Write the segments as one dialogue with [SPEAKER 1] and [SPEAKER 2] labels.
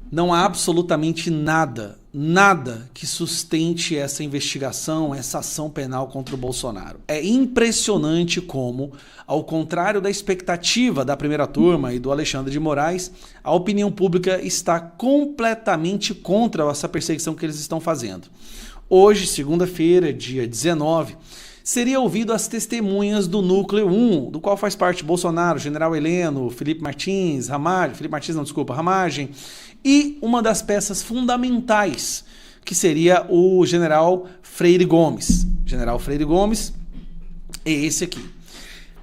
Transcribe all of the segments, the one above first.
[SPEAKER 1] Não há absolutamente nada que sustente essa investigação, essa ação penal contra o Bolsonaro. É impressionante como, ao contrário da expectativa da primeira turma e do Alexandre de Moraes, a opinião pública está completamente contra essa perseguição que eles estão fazendo. Hoje, segunda-feira, dia 19, seria ouvido as testemunhas do Núcleo 1, do qual faz parte Bolsonaro, General Heleno, Felipe Martins, Ramagem, e uma das peças fundamentais, que seria o General Freire Gomes. General Freire Gomes é esse aqui.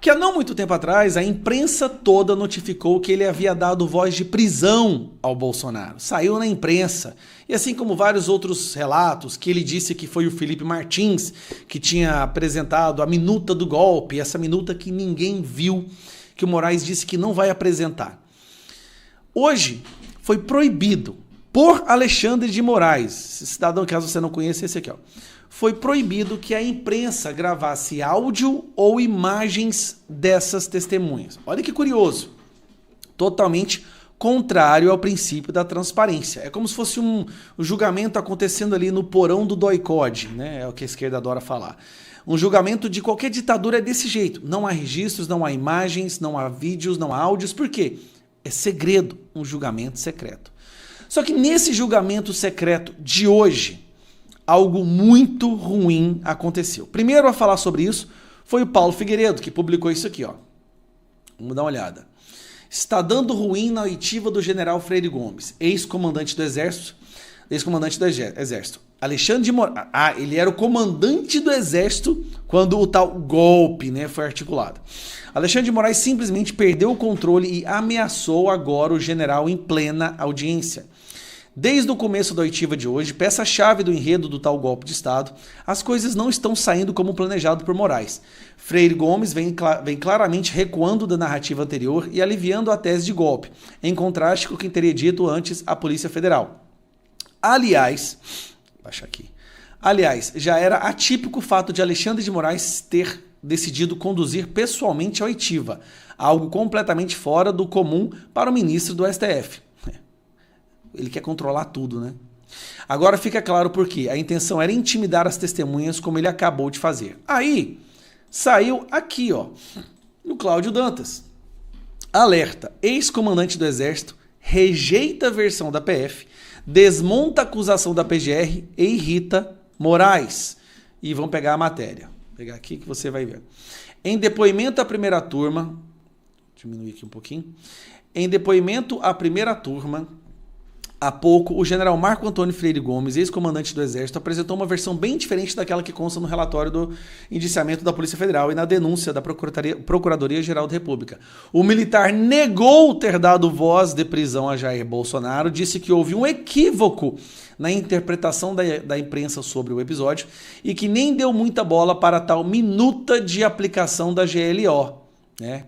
[SPEAKER 1] Que há não muito tempo atrás, a imprensa toda notificou que ele havia dado voz de prisão ao Bolsonaro. Saiu na imprensa. E assim como vários outros relatos, que ele disse que foi o Felipe Martins que tinha apresentado a minuta do golpe, essa minuta que ninguém viu, que o Moraes disse que não vai apresentar. Hoje foi proibido por Alexandre de Moraes, esse cidadão, caso você não conheça, esse aqui, ó. Foi proibido que a imprensa gravasse áudio ou imagens dessas testemunhas. Olha que curioso. Totalmente contrário ao princípio da transparência. É como se fosse um julgamento acontecendo ali no porão do doicode, né? É o que a esquerda adora falar. Um julgamento de qualquer ditadura é desse jeito. Não há registros, não há imagens, não há vídeos, não há áudios. Por quê? É segredo, um julgamento secreto. Só que nesse julgamento secreto de hoje, algo muito ruim aconteceu. Primeiro a falar sobre isso foi o Paulo Figueiredo, que publicou isso aqui, ó. Vamos dar uma olhada. Está dando ruim na oitiva do General Freire Gomes, ex-comandante do Exército. Alexandre de Moraes. Ele era o comandante do Exército quando o tal golpe, né, foi articulado. Alexandre de Moraes simplesmente perdeu o controle e ameaçou agora o general em plena audiência. Desde o começo da oitiva de hoje, peça-chave do enredo do tal golpe de Estado, as coisas não estão saindo como planejado por Moraes. Freire Gomes vem claramente recuando da narrativa anterior e aliviando a tese de golpe, em contraste com o que teria dito antes a Polícia Federal. Aliás, já era atípico o fato de Alexandre de Moraes ter decidido conduzir pessoalmente a oitiva, algo completamente fora do comum para o ministro do STF. Ele quer controlar tudo, né? Agora fica claro por quê. A intenção era intimidar as testemunhas, como ele acabou de fazer. Aí, saiu aqui, ó, no Cláudio Dantas. Alerta, ex-comandante do Exército rejeita a versão da PF, desmonta a acusação da PGR e irrita Moraes. E vamos pegar a matéria. Vou pegar aqui que você vai ver. Em depoimento à primeira turma, diminuir aqui um pouquinho. Em depoimento à primeira turma, há pouco, o general Marco Antônio Freire Gomes, ex-comandante do Exército, apresentou uma versão bem diferente daquela que consta no relatório do indiciamento da Polícia Federal e na denúncia da Procuradoria-Geral da República. O militar negou ter dado voz de prisão a Jair Bolsonaro, disse que houve um equívoco na interpretação da imprensa sobre o episódio e que nem deu muita bola para tal minuta de aplicação da GLO, né?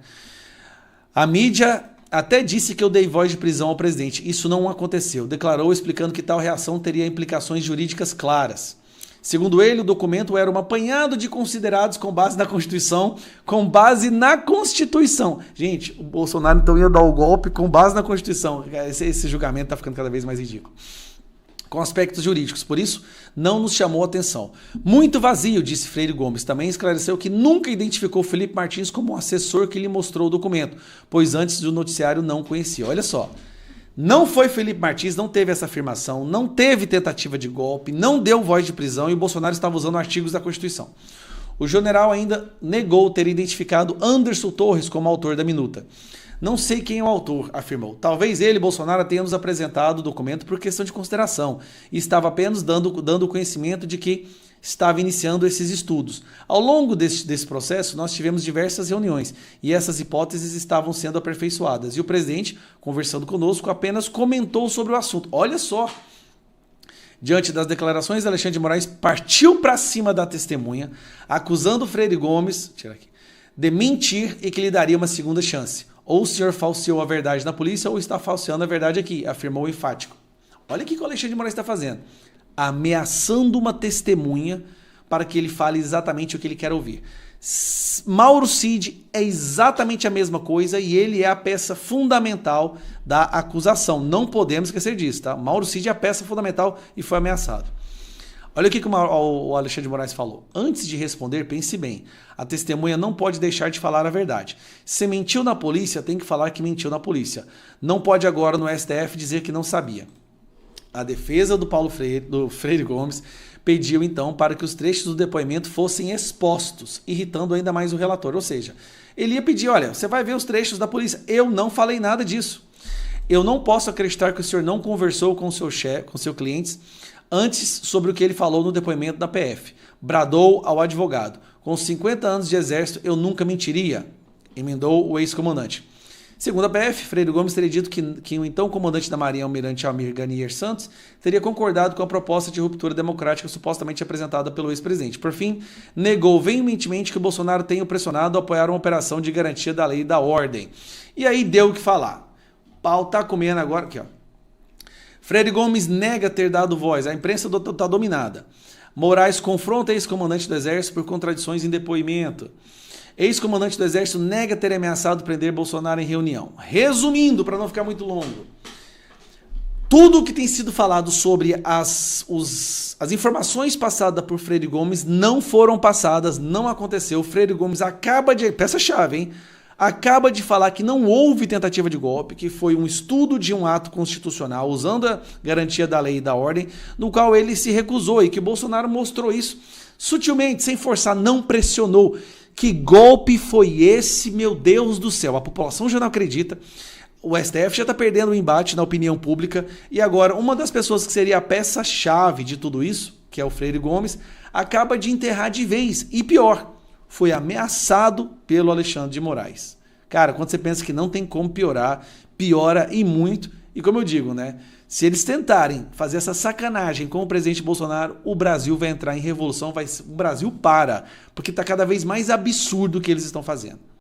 [SPEAKER 1] A mídia até disse que eu dei voz de prisão ao presidente. Isso não aconteceu. Declarou explicando que tal reação teria implicações jurídicas claras. Segundo ele, o documento era um apanhado de considerados com base na Constituição, Gente, o Bolsonaro então ia dar o golpe com base na Constituição. Esse julgamento está ficando cada vez mais ridículo. Com aspectos jurídicos, por isso não nos chamou a atenção. Muito vazio, disse Freire Gomes. Também esclareceu que nunca identificou Felipe Martins como um assessor que lhe mostrou o documento, pois antes do noticiário não conhecia. Olha só, não foi Felipe Martins, não teve essa afirmação, não teve tentativa de golpe, não deu voz de prisão e o Bolsonaro estava usando artigos da Constituição. O general ainda negou ter identificado Anderson Torres como autor da minuta. Não sei quem é o autor, afirmou. Talvez ele, Bolsonaro, tenha nos apresentado o documento por questão de consideração e estava apenas dando conhecimento de que estava iniciando esses estudos. Ao longo desse processo, nós tivemos diversas reuniões e essas hipóteses estavam sendo aperfeiçoadas. E o presidente, conversando conosco, apenas comentou sobre o assunto. Olha só! Diante das declarações, Alexandre de Moraes partiu para cima da testemunha, acusando Freire Gomes de mentir e que lhe daria uma segunda chance. Ou o senhor falseou a verdade na polícia ou está falseando a verdade aqui, afirmou o enfático. Olha o que o Alexandre de Moraes está fazendo. Ameaçando uma testemunha para que ele fale exatamente o que ele quer ouvir. Mauro Cid é exatamente a mesma coisa e ele é a peça fundamental da acusação. Não podemos esquecer disso, tá? Mauro Cid é a peça fundamental e foi ameaçado. Olha o que o Alexandre de Moraes falou. Antes de responder, pense bem. A testemunha não pode deixar de falar a verdade. Se mentiu na polícia, tem que falar que mentiu na polícia. Não pode agora no STF dizer que não sabia. A defesa do Freire Gomes pediu então para que os trechos do depoimento fossem expostos, irritando ainda mais o relator. Ou seja, ele ia pedir, olha, você vai ver os trechos da polícia. Eu não falei nada disso. Eu não posso acreditar que o senhor não conversou com seu chefe, com seus clientes, antes sobre o que ele falou no depoimento da PF. Bradou ao advogado. Com 50 anos de exército, eu nunca mentiria, emendou o ex-comandante. Segundo a PF, Freire Gomes teria dito que o então comandante da Marinha, almirante Almir Ganier Santos, teria concordado com a proposta de ruptura democrática supostamente apresentada pelo ex-presidente. Por fim, negou veementemente que o Bolsonaro tenha o pressionado a apoiar uma operação de garantia da lei e da ordem. E aí deu o que falar. O pau tá comendo agora, aqui ó. Freire Gomes nega ter dado voz. A imprensa está dominada. Moraes confronta ex-comandante do Exército por contradições em depoimento. Ex-comandante do Exército nega ter ameaçado prender Bolsonaro em reunião. Resumindo, para não ficar muito longo, tudo o que tem sido falado sobre as informações passadas por Freire Gomes não foram passadas, não aconteceu. Freire Gomes acaba de... Peça-chave, hein? Acaba de falar que não houve tentativa de golpe, que foi um estudo de um ato constitucional usando a garantia da lei e da ordem, no qual ele se recusou e que Bolsonaro mostrou isso sutilmente, sem forçar, não pressionou. Que golpe foi esse, meu Deus do céu? A população já não acredita. O STF já está perdendo o embate na opinião pública e agora uma das pessoas que seria a peça-chave de tudo isso, que é o Freire Gomes, acaba de enterrar de vez. E pior, foi ameaçado pelo Alexandre de Moraes. Cara, quando você pensa que não tem como piorar, piora e muito. E como eu digo, né? Se eles tentarem fazer essa sacanagem com o presidente Bolsonaro, o Brasil vai entrar em revolução, o Brasil para, porque está cada vez mais absurdo o que eles estão fazendo.